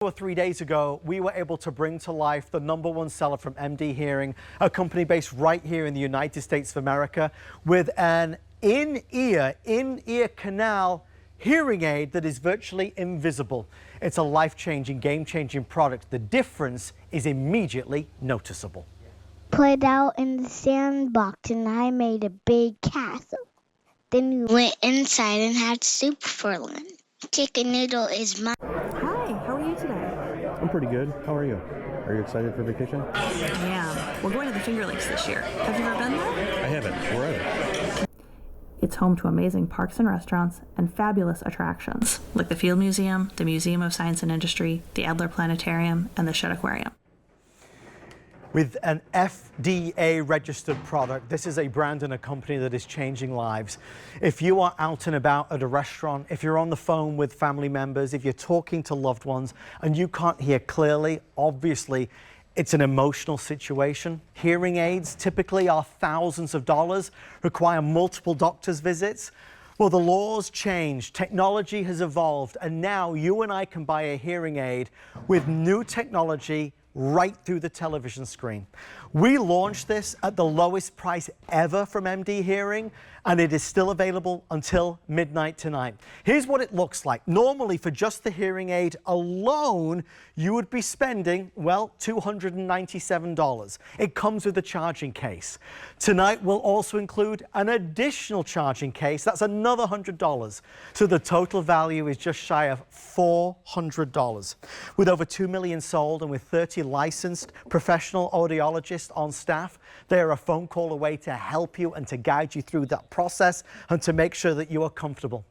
2 or 3 days ago, we were able to bring to life the #1 seller from MDHearing, a company based right here in the United States of America, with an in-ear canal hearing aid that is virtually invisible. It's a life-changing, game-changing product. The difference is immediately noticeable. Played out in the sandbox and I made a big castle. Then we went inside and had soup for lunch. Chicken noodle is mine. Hi, how are you today? I'm pretty good. How are you? Are you excited for vacation? I am. We're going to the Finger Lakes this year. Have you ever been there? I haven't. Where are they? It's home to amazing parks and restaurants and fabulous attractions, like the Field Museum, the Museum of Science and Industry, the Adler Planetarium, and the Shedd Aquarium. With an FDA-registered product, this is a brand and a company that is changing lives. If you are out and about at a restaurant, if you're on the phone with family members, if you're talking to loved ones and you can't hear clearly, obviously, it's an emotional situation. Hearing aids typically are thousands of dollars, require multiple doctor's visits. Well, the laws changed, technology has evolved, and now you and I can buy a hearing aid with new technology right through the television screen. We launched this at the lowest price ever from MDHearing, and it is still available until midnight tonight. Here's what it looks like. Normally, for just the hearing aid alone, you would be spending, well, $297. It comes with a charging case. Tonight, we'll also include an additional charging case. That's another $100. So the total value is just shy of $400. With over 2 million sold and with 30 licensed professional audiologists on staff, they are a phone call away to help you and to guide you through that process and to make sure that you are comfortable.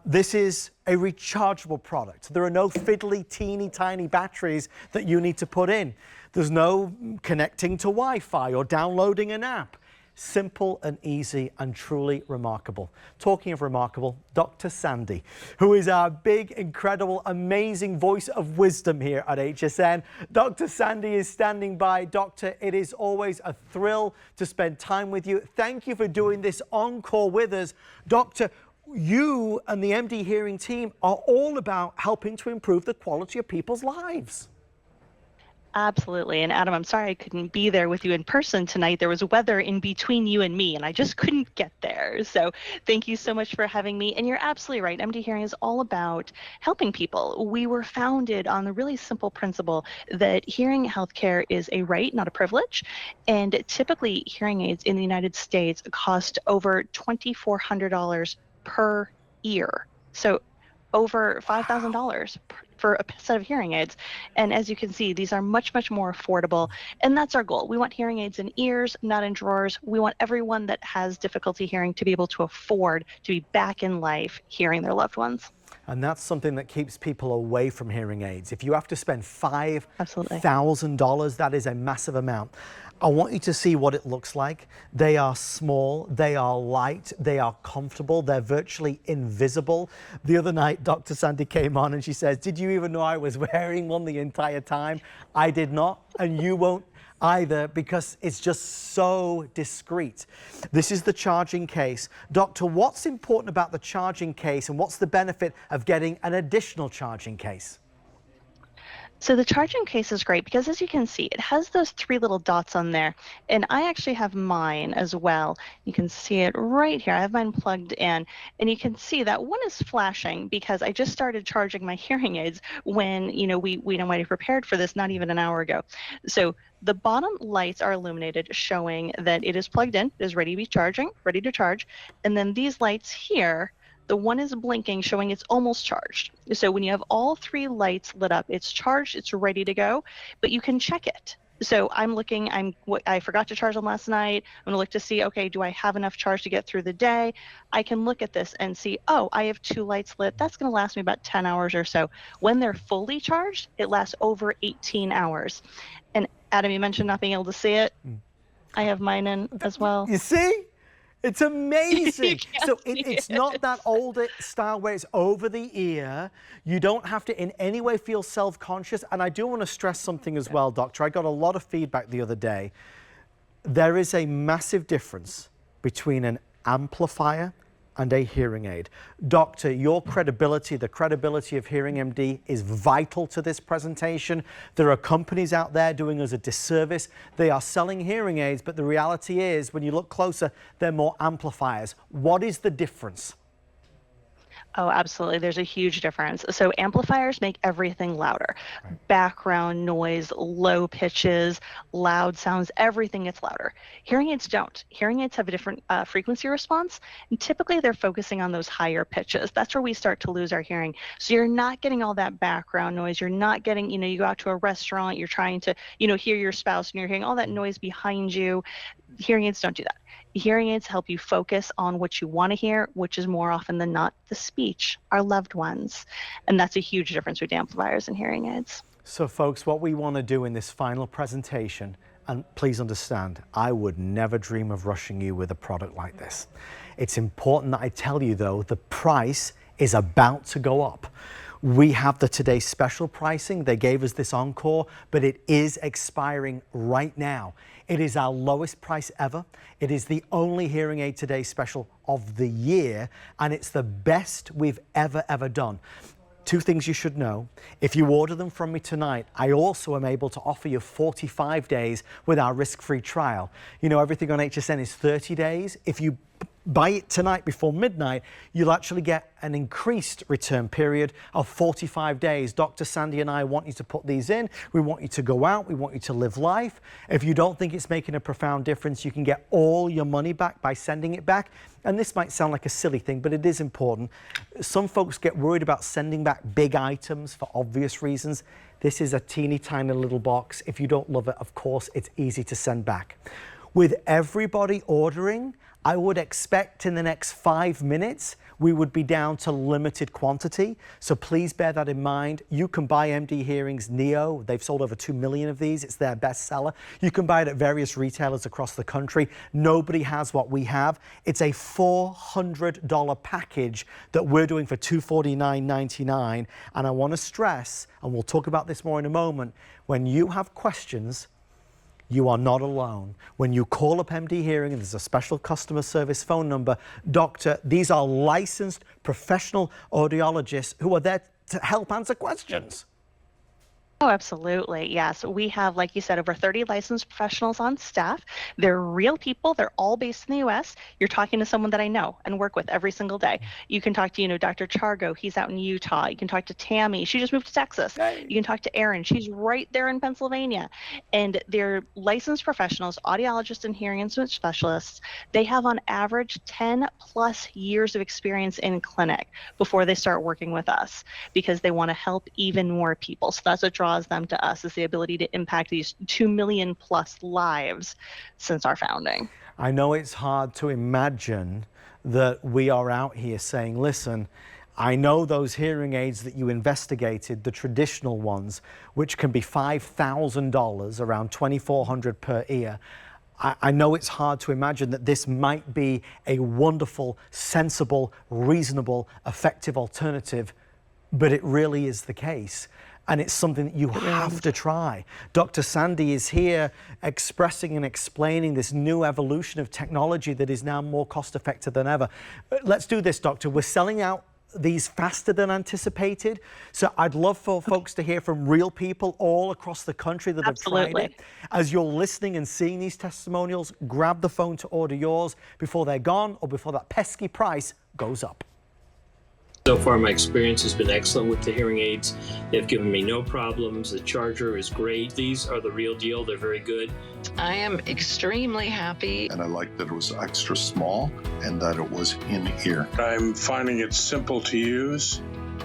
This is a rechargeable product. There are no fiddly, teeny tiny batteries that you need to put in. There's no connecting to Wi-Fi or downloading an app. Simple and easy and truly remarkable. Talking of remarkable, Dr. Sandy, who is our big, incredible, amazing voice of wisdom here at HSN. Dr. Sandy is standing by. Doctor, it is always a thrill to spend time with you. Thank you for doing this encore with us. Doctor, you and the MDHearing team are all about helping to improve the quality of people's lives. Absolutely. And Adam, I'm sorry I couldn't be there with you in person tonight. There was weather in between you and me, and I just couldn't get there. So thank you so much for having me. And you're absolutely right. MDHearing is all about helping people. We were founded on the really simple principle that hearing healthcare is a right, not a privilege. And typically, hearing aids in the United States cost over $2,400 per ear. So over $5,000 for a set of hearing aids. And as you can see, these are much, much more affordable. And that's our goal. We want hearing aids in ears, not in drawers. We want everyone that has difficulty hearing to be able to afford to be back in life hearing their loved ones. And that's something that keeps people away from hearing aids. If you have to spend Absolutely. $5,000, that is a massive amount. I want you to see what it looks like. They are small, they are light, they are comfortable, they're virtually invisible. The other night, Dr. Sandy came on and she says, "Did you even know I was wearing one the entire time?" I did not, and you won't either, because it's just so discreet. This is the charging case. Doctor, what's important about the charging case and what's the benefit of getting an additional charging case? So the charging case is great because, as you can see, it has those 3 little dots on there. And I actually have mine as well. You can see it right here. I have mine plugged in. And you can see that one is flashing because I just started charging my hearing aids when, we already prepared for this not even an hour ago. So the bottom lights are illuminated, showing that it is plugged in, it is ready to charge. And then these lights here, the one is blinking, showing it's almost charged. So when you have all 3 lights lit up, it's charged, it's ready to go, but you can check it. So I'm looking, I forgot to charge them last night. I'm gonna look to see, okay, do I have enough charge to get through the day? I can look at this and see, oh, I have 2 lights lit. That's gonna last me about 10 hours or so. When they're fully charged, it lasts over 18 hours. And Adam, you mentioned not being able to see it. I have mine in as well. You see? It's amazing. So it's not that old style where it's over the ear. You don't have to in any way feel self-conscious. And I do want to stress something as well, Doctor. I got a lot of feedback the other day. There is a massive difference between an amplifier and a hearing aid. Doctor, your credibility, the credibility of Hearing MD is vital to this presentation. There are companies out there doing us a disservice. They are selling hearing aids, but the reality is, when you look closer, they're more amplifiers. What is the difference? Oh, absolutely. There's a huge difference. So amplifiers make everything louder. Right. Background noise, low pitches, loud sounds, everything gets louder. Hearing aids don't. Hearing aids have a different frequency response, and typically they're focusing on those higher pitches. That's where we start to lose our hearing. So you're not getting all that background noise. You're not getting, you go out to a restaurant, you're trying to, hear your spouse, and you're hearing all that noise behind you. Hearing aids don't do that. Hearing aids help you focus on what you want to hear, which is more often than not the speech, our loved ones. And that's a huge difference with amplifiers and hearing aids. So folks, what we want to do in this final presentation, and please understand, I would never dream of rushing you with a product like this. It's important that I tell you though, the price is about to go up. We have the Today Special pricing. They gave us this encore, but it is expiring right now. It is our lowest price ever. It is the only Hearing Aid Today Special of the year, and it's the best we've ever done. Two things you should know. If you order them from me tonight, I also am able to offer you 45 days with our risk-free trial. Everything on HSN is 30 days. If you buy it tonight before midnight, you'll actually get an increased return period of 45 days. Dr. Sandy and I want you to put these in. We want you to go out. We want you to live life. If you don't think it's making a profound difference, you can get all your money back by sending it back. And this might sound like a silly thing, but it is important. Some folks get worried about sending back big items for obvious reasons. This is a teeny tiny little box. If you don't love it, of course, it's easy to send back. With everybody ordering, I would expect in the next 5 minutes, we would be down to limited quantity. So please bear that in mind. You can buy MD Hearing's Neo. They've sold over 2 million of these. It's their best seller. You can buy it at various retailers across the country. Nobody has what we have. It's a $400 package that we're doing for $249.99. And I want to stress, and we'll talk about this more in a moment, when you have questions, you are not alone. When you call up MD Hearing, and there's a special customer service phone number, doctor, these are licensed professional audiologists who are there to help answer questions. Oh, absolutely. Yes. We have, like you said, over 30 licensed professionals on staff. They're real people. They're all based in the U.S. You're talking to someone that I know and work with every single day. You can talk to, Dr. Chargo. He's out in Utah. You can talk to Tammy. She just moved to Texas. Hey. You can talk to Erin. She's right there in Pennsylvania. And they're licensed professionals, audiologists and hearing instrument specialists. They have on average 10 plus years of experience in clinic before they start working with us, because they want to help even more people. So that's what draws them to us, is the ability to impact these 2 million plus lives since our founding. I know it's hard to imagine that we are out here saying, listen, I know those hearing aids that you investigated, the traditional ones, which can be $5,000, around $2,400 per ear. I know it's hard to imagine that this might be a wonderful, sensible, reasonable, effective alternative, but it really is the case. And it's something that you have to try. Dr. Sandy is here expressing and explaining this new evolution of technology that is now more cost effective than ever. Let's do this, Doctor. We're selling out these faster than anticipated. So I'd love for folks to hear from real people all across the country that have tried it. As you're listening and seeing these testimonials, grab the phone to order yours before they're gone or before that pesky price goes up. So far, my experience has been excellent with the hearing aids. They've given me no problems. The charger is great. These are the real deal. They're very good. I am extremely happy. And I liked that it was extra small and that it was in ear. I'm finding it simple to use.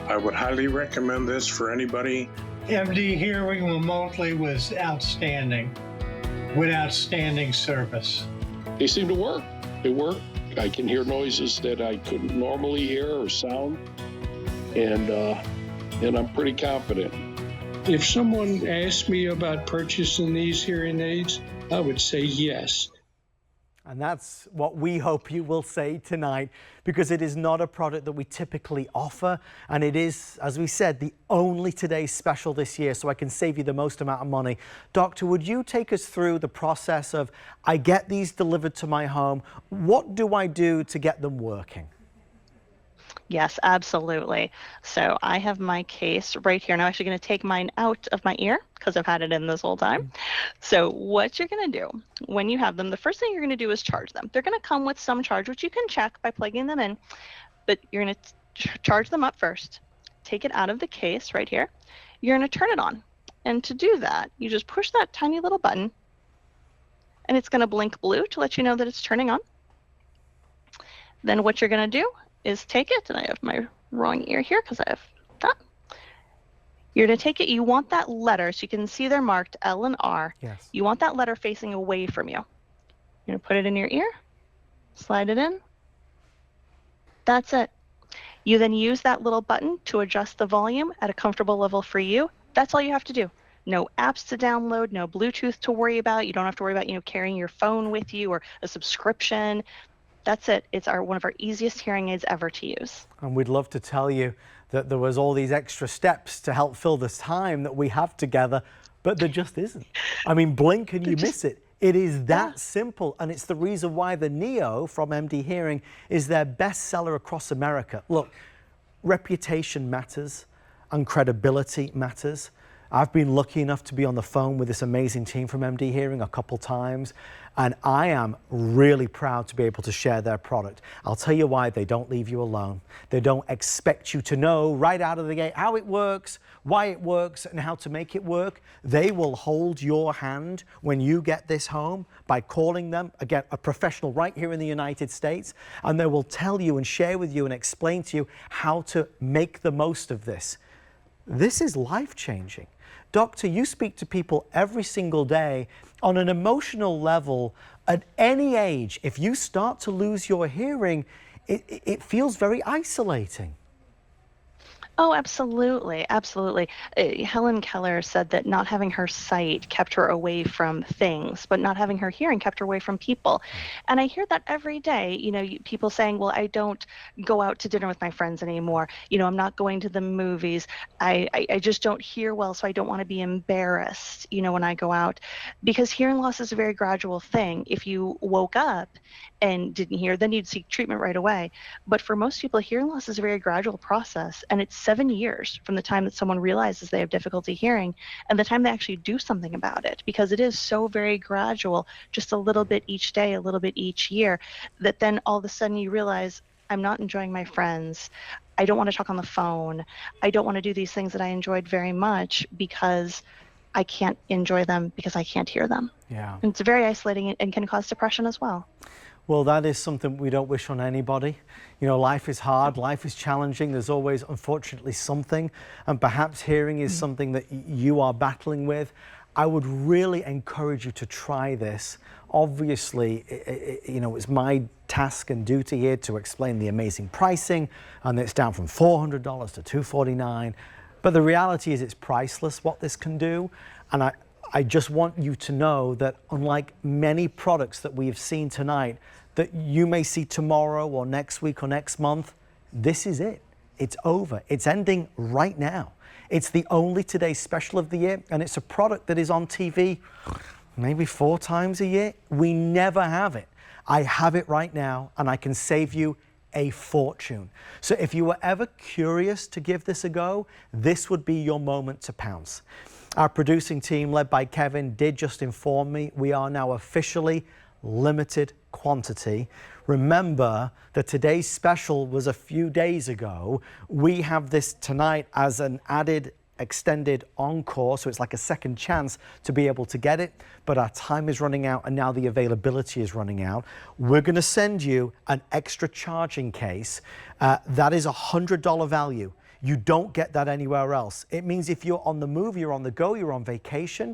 I would highly recommend this for anybody. MD Hearing remotely was outstanding, with outstanding service. They seem to work. They work. I can hear noises that I couldn't normally hear or sound, and I'm pretty confident. If someone asked me about purchasing these hearing aids, I would say yes. And that's what we hope you will say tonight, because it is not a product that we typically offer. And it is, as we said, the only Today Special this year, so I can save you the most amount of money. Doctor, would you take us through the process of, I get these delivered to my home. What do I do to get them working? Yes, absolutely. So I have my case right here. And I'm actually going to take mine out of my ear because I've had it in this whole time. So what you're going to do when you have them, the first thing you're going to do is charge them. They're going to come with some charge, which you can check by plugging them in, but you're going to charge them up first. Take it out of the case right here. You're going to turn it on. And to do that, you just push that tiny little button, and it's going to blink blue to let you know that it's turning on. Then what you're going to do is take it, and I have my wrong ear here because I have that. You're going to take it. You want that letter, so you can see they're marked L and R. Yes. You want that letter facing away from you. You're going to put it in your ear, slide it in. That's it. You then use that little button to adjust the volume at a comfortable level for you. That's all you have to do. No apps to download, no Bluetooth to worry about. You don't have to worry about, carrying your phone with you or a subscription. That's it. It's one of our easiest hearing aids ever to use. And we'd love to tell you that there was all these extra steps to help fill this time that we have together, but there just isn't. I mean, blink and you miss it. It is that simple, and it's the reason why the Neo from MDHearing is their bestseller across America. Look, reputation matters and credibility matters. I've been lucky enough to be on the phone with this amazing team from MDHearing a couple times, and I am really proud to be able to share their product. I'll tell you why. They don't leave you alone. They don't expect you to know right out of the gate how it works, why it works, and how to make it work. They will hold your hand when you get this home by calling them, again, a professional right here in the United States, and they will tell you and share with you and explain to you how to make the most of this. This is life-changing. Doctor, you speak to people every single day on an emotional level at any age. If you start to lose your hearing, it feels very isolating. Oh, absolutely. Absolutely. Helen Keller said that not having her sight kept her away from things, but not having her hearing kept her away from people. And I hear that every day, people saying, well, I don't go out to dinner with my friends anymore. I'm not going to the movies. I just don't hear well, so I don't want to be embarrassed, when I go out. Because hearing loss is a very gradual thing. If you woke up and didn't hear, then you'd seek treatment right away. But for most people, hearing loss is a very gradual process, and it's 7 years from the time that someone realizes they have difficulty hearing and the time they actually do something about it, because it is so very gradual, just a little bit each day, a little bit each year, that then all of a sudden you realize, I'm not enjoying my friends. I don't want to talk on the phone. I don't want to do these things that I enjoyed very much because I can't enjoy them because I can't hear them. Yeah. And it's very isolating and can cause depression as well. Well, that is something we don't wish on anybody. Life is hard, life is challenging. There's always, unfortunately, something, and perhaps hearing is something that you are battling with. I would really encourage you to try this. Obviously, it's my task and duty here to explain the amazing pricing, and it's down from $400 to $249. But the reality is it's priceless what this can do, and I just want you to know that unlike many products that we've seen tonight that you may see tomorrow or next week or next month, this is it. It's over. It's ending right now. It's the only Today Special of the year, and it's a product that is on TV maybe 4 times a year. We never have it. I have it right now, and I can save you a fortune. So if you were ever curious to give this a go, this would be your moment to pounce. Our producing team, led by Kevin, did just inform me we are now officially limited quantity. Remember that today's special was a few days ago. We have this tonight as an added extended encore, so it's like a second chance to be able to get it, but our time is running out and now the availability is running out. We're going to send you an extra charging case. That is $100 value. You don't get that anywhere else. It means if you're on the move, you're on the go, you're on vacation,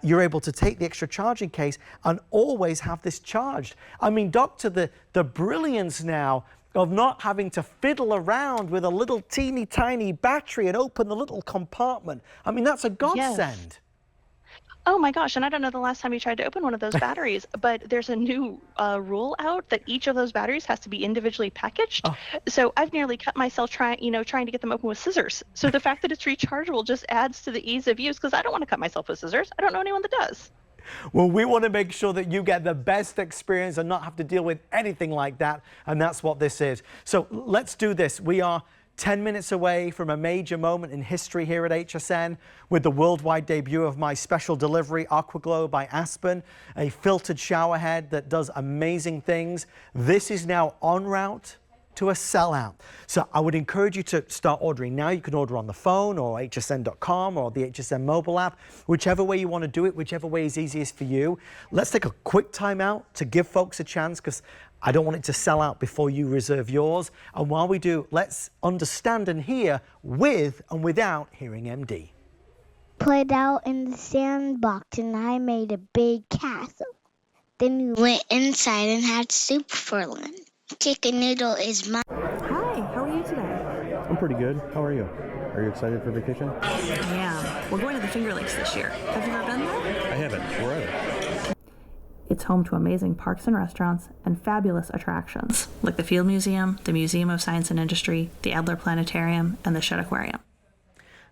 you're able to take the extra charging case and always have this charged. I mean, Doctor, the brilliance now of not having to fiddle around with a little teeny tiny battery and open the little compartment. I mean, that's a godsend. Yes. Oh my gosh, and I don't know the last time you tried to open one of those batteries, but there's a new rule out that each of those batteries has to be individually packaged. Oh. So I've nearly cut myself trying to get them open with scissors. So the fact that it's rechargeable just adds to the ease of use, because I don't want to cut myself with scissors. I don't know anyone that does. Well, we want to make sure that you get the best experience and not have to deal with anything like that, and that's what this is. So let's do this. We are 10 minutes away from a major moment in history here at HSN with the worldwide debut of my special delivery, Aquaglow by Aspen, a filtered shower head that does amazing things. This is now en route to a sellout. So I would encourage you to start ordering now. You can order on the phone or hsn.com or the HSN mobile app, whichever way you want to do it, whichever way is easiest for you. Let's take a quick time out to give folks a chance, because I don't want it to sell out before you reserve yours. And while we do, let's understand and hear with and without Hearing MD. Played out in the sandbox and I made a big castle. Then we went inside and had soup for lunch. Chicken noodle is mine. Hi, how are you today? I'm pretty good. How are you? Are you excited for vacation? I am. We're going to the Finger Lakes this year. Have you ever been there? I haven't. Where are they? It's home to amazing parks and restaurants and fabulous attractions, like the Field Museum, the Museum of Science and Industry, the Adler Planetarium, and the Shed Aquarium.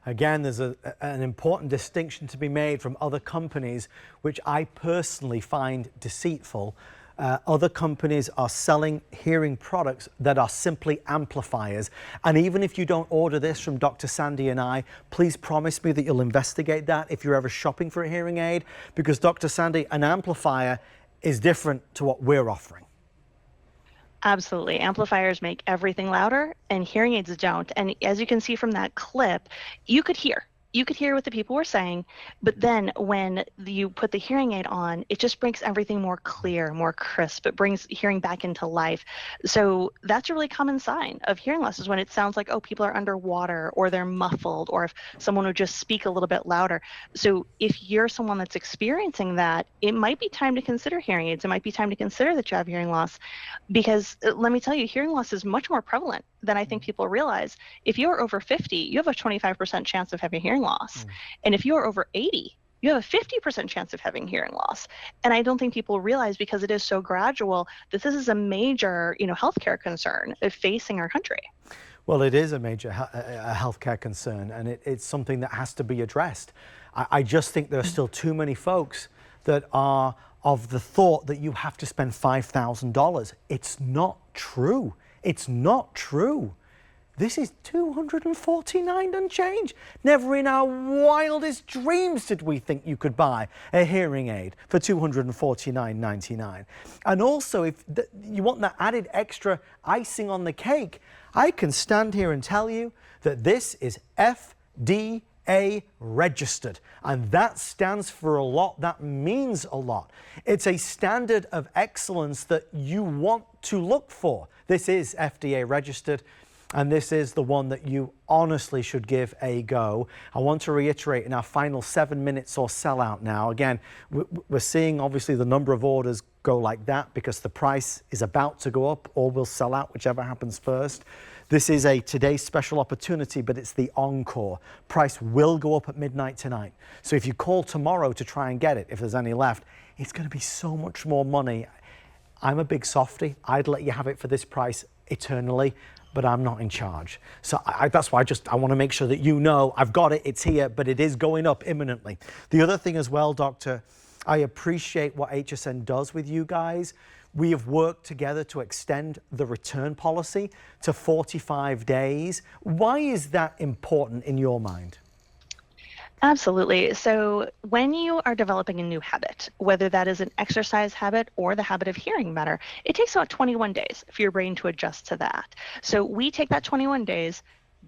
Again, there's an important distinction to be made from other companies, which I personally find deceitful. Other companies are selling hearing products that are simply amplifiers. And even if you don't order this from Dr. Sandy and I, please promise me that you'll investigate that if you're ever shopping for a hearing aid, because Dr. Sandy, an amplifier is different to what we're offering. Absolutely. Amplifiers make everything louder and hearing aids don't. And as you can see from that clip, you could hear what the people were saying, but then when you put the hearing aid on, it just brings everything more clear, more crisp. It brings hearing back into life. So that's a really common sign of hearing loss, is when it sounds like, oh, people are underwater, or they're muffled, or if someone would just speak a little bit louder. So if you're someone that's experiencing that, it might be time to consider hearing aids. It might be time to consider that you have hearing loss, because let me tell you, hearing loss is much more prevalent than I think people realize. If you're over 50, you have a 25% chance of having hearing loss. And if you're over 80, you have a 50% chance of having hearing loss. And I don't think people realize, because it is so gradual, that this is a major, healthcare concern facing our country. Well, it is a major healthcare concern, and it's something that has to be addressed. I just think there are still too many folks that are of the thought that you have to spend $5,000. It's not true. It's not true. This is $249 and change. Never in our wildest dreams did we think you could buy a hearing aid for $249.99. And also, if you want that added extra icing on the cake, I can stand here and tell you that this is FDA registered, and that stands for a lot. That means a lot. It's a standard of excellence that you want to look for. This is FDA registered, and this is the one that you honestly should give a go. I want to reiterate, in our final 7 minutes or sellout now, again, we're seeing obviously the number of orders go like that because the price is about to go up, or will sell out, whichever happens first. This is a today's special opportunity, but it's the encore. Price will go up at midnight tonight. So if you call tomorrow to try and get it, if there's any left, it's going to be so much more money. I'm a big softie. I'd let you have it for this price eternally, but I'm not in charge. So that's why I want to make sure that you know I've got it, it's here, but it is going up imminently. The other thing as well, Doctor, I appreciate what HSN does with you guys. We have worked together to extend the return policy to 45 days. Why is that important in your mind? Absolutely. So when you are developing a new habit, whether that is an exercise habit or the habit of hearing better, it takes about 21 days for your brain to adjust to that. So we take that 21 days,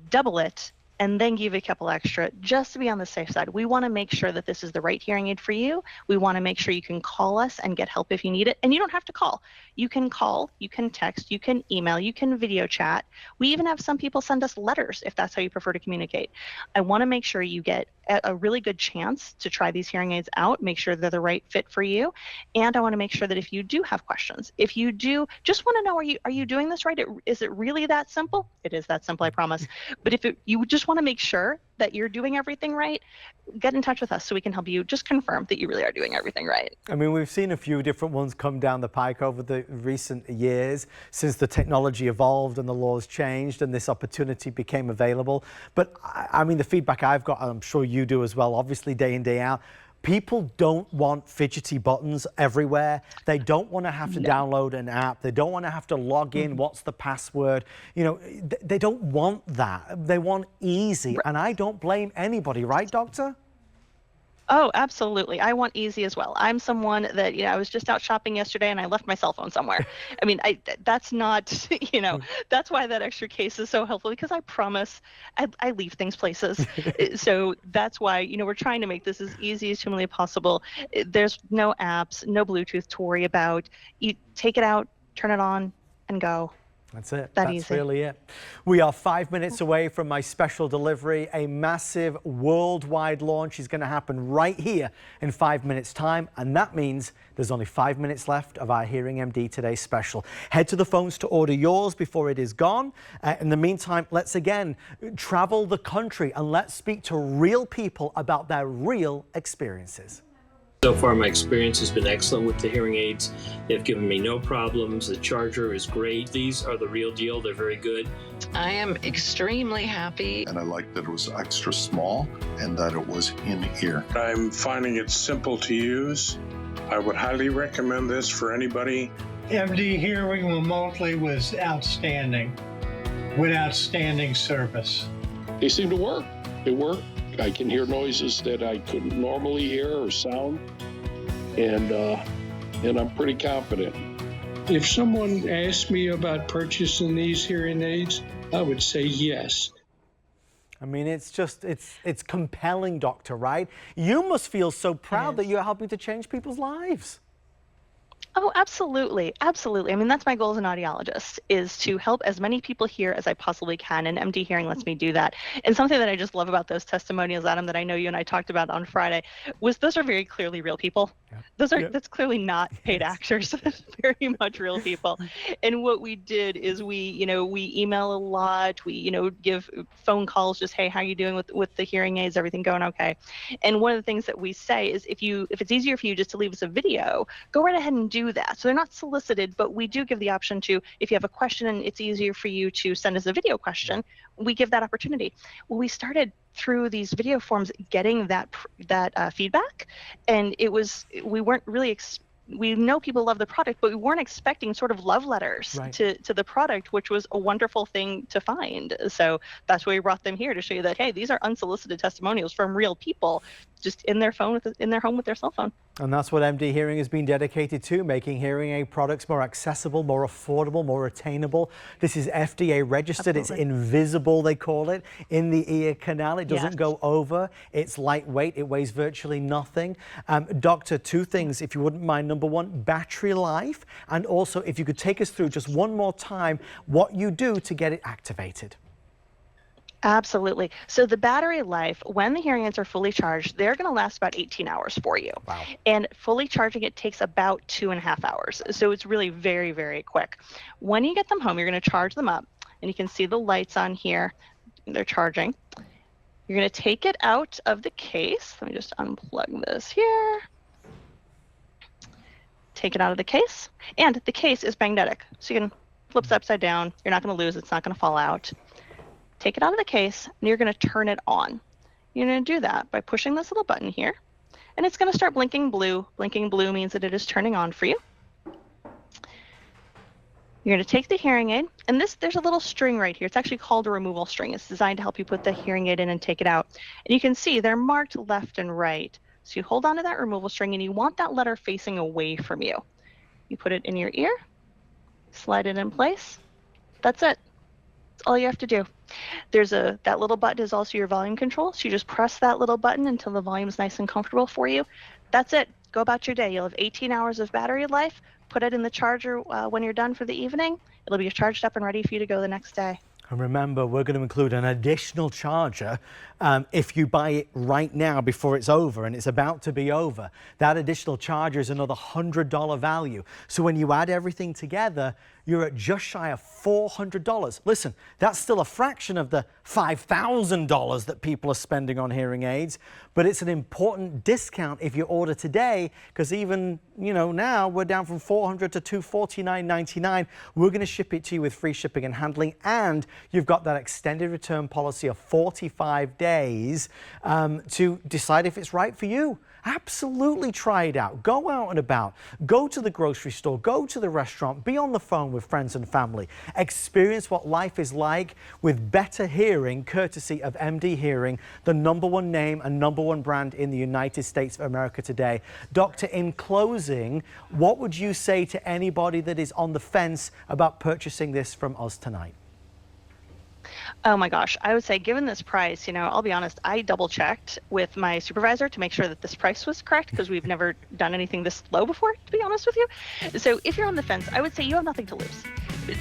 double it, and then give you a couple extra just to be on the safe side. We want to make sure that this is the right hearing aid for you. We want to make sure you can call us and get help if you need it. And you don't have to call. You can call, you can text, you can email, you can video chat. We even have some people send us letters if that's how you prefer to communicate. I want to make sure you get a really good chance to try these hearing aids out, make sure they're the right fit for you. And I want to make sure that if you do have questions, if you do just want to know, are you doing this right? Is it really that simple? It is that simple, I promise. But if you just want to make sure that you're doing everything right, get in touch with us so we can help you just confirm that you really are doing everything right. I mean, we've seen a few different ones come down the pike over the recent years since the technology evolved and the laws changed and this opportunity became available. But I mean, the feedback I've got, and I'm sure you do as well, obviously day in, day out, People don't want fidgety buttons everywhere. They don't want to have to download an app. They don't want to have to log in. What's the password? You know, they don't want that. They want easy. And I don't blame anybody, right, Doctor? Oh, absolutely. I want easy as well. I'm someone that, you know, I was just out shopping yesterday and I left my cell phone somewhere. I mean, that's not, you know, that's why that extra case is so helpful, because I promise I leave things places. So that's why, you know, we're trying to make this as easy as humanly possible. There's no apps, no Bluetooth to worry about. You take it out, turn it on, and go. That's it. That's easy. Really it. We are 5 minutes away from my special delivery. A massive worldwide launch is going to happen right here in 5 minutes time. And that means there's only 5 minutes left of our Hearing MD Today special. Head to the phones to order yours before it is gone. In the meantime, let's again travel the country and let's speak to real people about their real experiences. So far, my experience has been excellent with the hearing aids. They've given me no problems. The charger is great. These are the real deal. They're very good. I am extremely happy. And I liked that it was extra small and that it was in ear. I'm finding it simple to use. I would highly recommend this for anybody. MDHearing remotely was outstanding, with outstanding service. They seem to work. They work. I can hear noises that I couldn't normally hear or sound, and I'm pretty confident. If someone asked me about purchasing these hearing aids, I would say yes. I mean, it's just, it's compelling, Doctor, right? You must feel so proud that you're helping to change people's lives. Oh, absolutely. Absolutely. I mean, that's my goal as an audiologist, is to help as many people hear as I possibly can. And MDHearing lets me do that. And something that I just love about those testimonials, Adam, that I know you and I talked about on Friday, was those are very clearly real people. Yeah. That's clearly not paid actors. That's very much real people. And what we did is we email a lot. We, give phone calls, just, hey, how are you doing with the hearing aids? Everything going okay? And one of the things that we say is if it's easier for you just to leave us a video, go right ahead and do that. So they're not solicited, but we do give the option to, if you have a question and it's easier for you to send us a video question, we give that opportunity. Well, we started through these video forms getting that feedback, and we weren't really we know people love the product, but we weren't expecting sort of love letters to the product, which was a wonderful thing to find. So that's why we brought them here, to show you that, hey, these are unsolicited testimonials from real people, just in their home with their cell phone. And that's what MDHearing has been dedicated to, making hearing aid products more accessible, more affordable, more attainable. This is FDA registered. Absolutely. It's invisible, they call it, in the ear canal. It doesn't go over. It's lightweight. It weighs virtually nothing. Doctor, two things, if you wouldn't mind. Number one, battery life. And also, if you could take us through just one more time what you do to get it activated. Absolutely. So the battery life, when the hearing aids are fully charged, they're going to last about 18 hours for you. Wow. And fully charging it takes about 2.5 hours. So it's really very, very quick. When you get them home, you're going to charge them up, and you can see the lights on here. They're charging. You're going to take it out of the case. Let me just unplug this here. Take it out of the case. And the case is magnetic, so you can flip it upside down. You're not going to lose it. It's not going to fall out. Take it out of the case, and you're going to turn it on. You're going to do that by pushing this little button here, and it's going to start blinking blue. Blinking blue means that it is turning on for you. You're going to take the hearing aid, and there's a little string right here. It's actually called a removal string. It's designed to help you put the hearing aid in and take it out. And you can see they're marked left and right. So you hold onto that removal string, and you want that letter facing away from you. You put it in your ear, slide it in place. That's it. That's all you have to do. That little button is also your volume control. So you just press that little button until the volume is nice and comfortable for you. That's it. Go about your day. You'll have 18 hours of battery life. Put it in the charger when you're done for the evening. It'll be charged up and ready for you to go the next day. And remember, we're going to include an additional charger if you buy it right now before it's over, and it's about to be over. That additional charger is another $100 value. So when you add everything together, you're at just shy of $400. Listen, that's still a fraction of the $5,000 that people are spending on hearing aids, but it's an important discount if you order today, because even, now we're down from $400 to $249.99. We're going to ship it to you with free shipping and handling, and you've got that extended return policy of 45 days to decide if it's right for you. Absolutely try it out. Go out and about. Go to the grocery store. Go to the restaurant. Be on the phone with friends and family. Experience what life is like with better hearing, courtesy of MDHearing, the #1 name and #1 brand in the United States of America today. Doctor, in closing, what would you say to anybody that is on the fence about purchasing this from us tonight? Oh my gosh, I would say given this price, I'll be honest, I double checked with my supervisor to make sure that this price was correct, because we've never done anything this low before, to be honest with you. So if you're on the fence, I would say you have nothing to lose.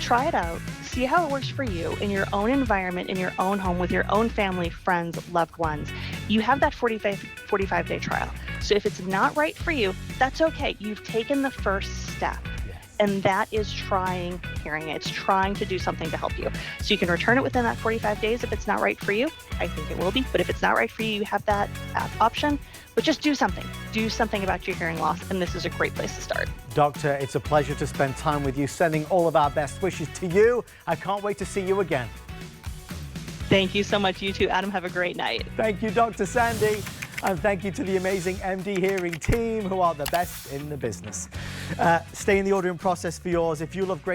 Try it out, see how it works for you in your own environment, in your own home, with your own family, friends, loved ones. You have that 45-day trial. So if it's not right for you, that's okay. You've taken the first step. And that is trying hearing aids, trying to do something to help you. So you can return it within that 45 days if it's not right for you. I think it will be, but if it's not right for you, you have that option. But just do something. Do something about your hearing loss, and this is a great place to start. Doctor, it's a pleasure to spend time with you, sending all of our best wishes to you. I can't wait to see you again. Thank you so much. You too, Adam. Have a great night. Thank you, Dr. Sandy. And thank you to the amazing MDHearing team, who are the best in the business. Stay in the ordering process for yours. If you love great